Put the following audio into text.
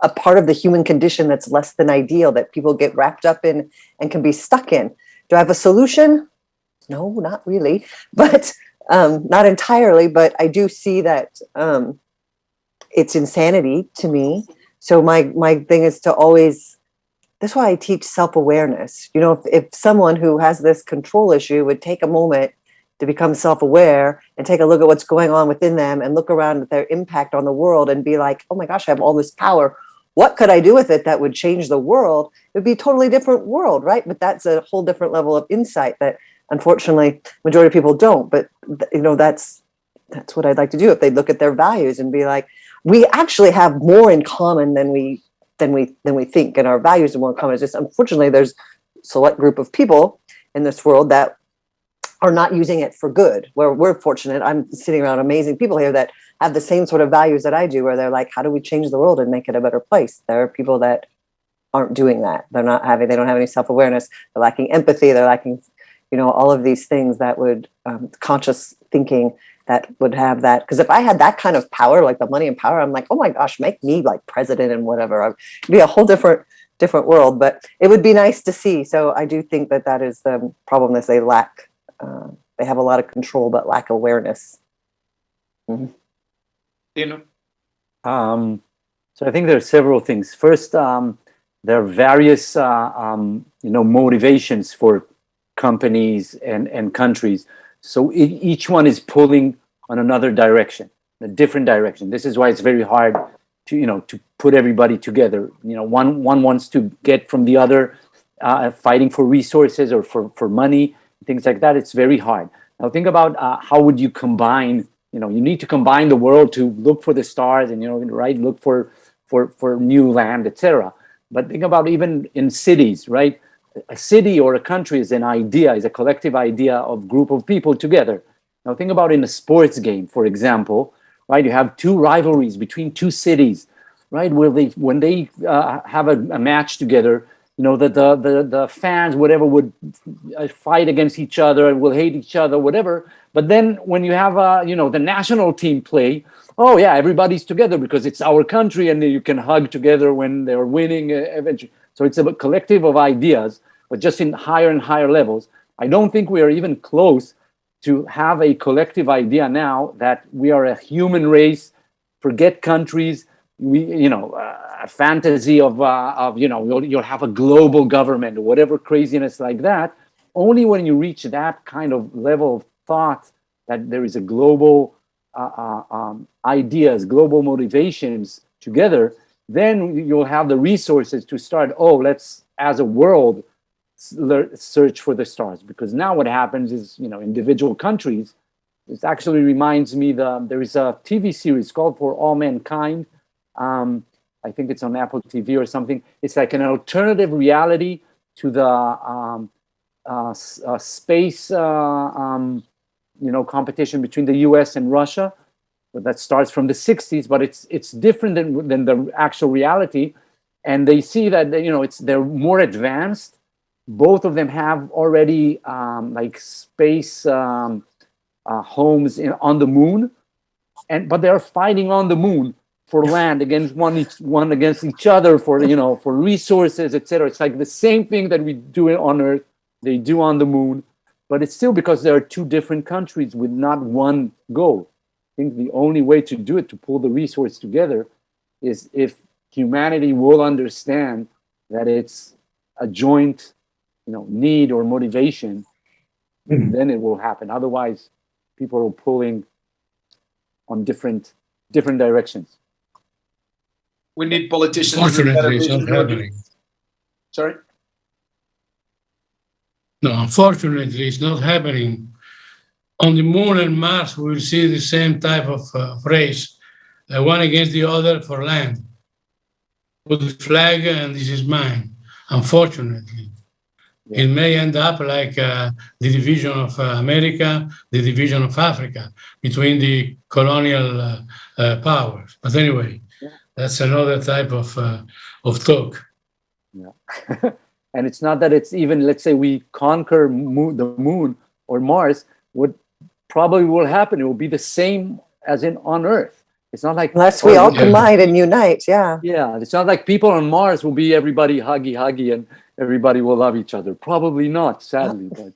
a part of the human condition that's less than ideal, that people get wrapped up in and can be stuck in. Do I have a solution? No, not really, but not entirely. But I do see that it's insanity to me. So my thing is to always, that's why I teach self-awareness. You know, if someone who has this control issue would take a moment to become self-aware and take a look at what's going on within them and look around at their impact on the world and be like, oh my gosh, I have all this power. What could I do with it that would change the world? It would be a totally different world, right? But that's a whole different level of insight that unfortunately majority of people don't. But you know, that's what I'd like to do if they look at their values and be like, we actually have more in common than we think, and our values are more common. It's just unfortunately there's a select group of people in this world that are not using it for good, where we're fortunate. I'm sitting around amazing people here that have the same sort of values that I do, where they're like, how do we change the world and make it a better place? There are people that aren't doing that. They don't have any self-awareness. They're lacking empathy. They're lacking, you know, all of these things that would, conscious thinking that would have that. Because if I had that kind of power, like the money and power, I'm like, oh my gosh, make me like president and whatever. It'd be a whole different world, but it would be nice to see. So I do think that is the problem, is they lack, they have a lot of control, but lack awareness. Mm-hmm. You know? So I think there are several things. First, there are various, motivations for companies and countries. So each one is pulling on another direction, a different direction. This is why it's very hard to put everybody together. You know, one wants to get from the other, fighting for resources or for money, things like that. It's very hard. Now think about how would you combine. You know, you need to combine the world to look for the stars and look for new land, etc. But think about even in cities, right? A city or a country is an idea, is a collective idea of group of people together. Now think about in a sports game, for example, right? You have two rivalries between two cities, right? Where when they have a match together, you know, that the fans, whatever, would fight against each other and will hate each other, whatever. But then when you have, the national team play, oh yeah, everybody's together because it's our country, and you can hug together when they're winning eventually. So it's a collective of ideas, but just in higher and higher levels. I don't think we are even close to have a collective idea now that we are a human race. Forget countries. A fantasy of you'll have a global government or whatever craziness like that. Only when you reach that kind of level of thought that there is a global ideas, global motivations together, then you'll have the resources to start, let's, as a world, search for the stars. Because now what happens is, individual countries, it actually reminds me, there is a TV series called For All Mankind. I think it's on Apple TV or something. It's like an alternative reality to the space, competition between the US and Russia. But that starts from the 60s, but it's different than the actual reality. And they see that, they're more advanced. Both of them have already space homes on the moon, but they're fighting on the moon for land against one against each other for resources, etc. It's like the same thing that we do on Earth, they do on the moon, but it's still because there are two different countries with not one goal. I think the only way to do it, to pull the resource together, is if humanity will understand that it's a joint, need or motivation, then it will happen. Otherwise, people are pulling on different directions. We need politicians. Unfortunately, it's not happening. Sorry? No, unfortunately, it's not happening. On the moon and Mars, we will see the same type of race, one against the other for land. Put the flag, and this is mine. Unfortunately, it may end up like the division of America, the division of Africa between the colonial powers. But anyway, that's another type of talk. Yeah, and it's not that it's even. Let's say we conquer the moon or Mars. What probably will happen, it will be the same as on Earth. It's not like Unless we all Yeah. combine and unite, yeah. Yeah, it's not like people on Mars will be everybody huggy and everybody will love each other. Probably not, sadly. But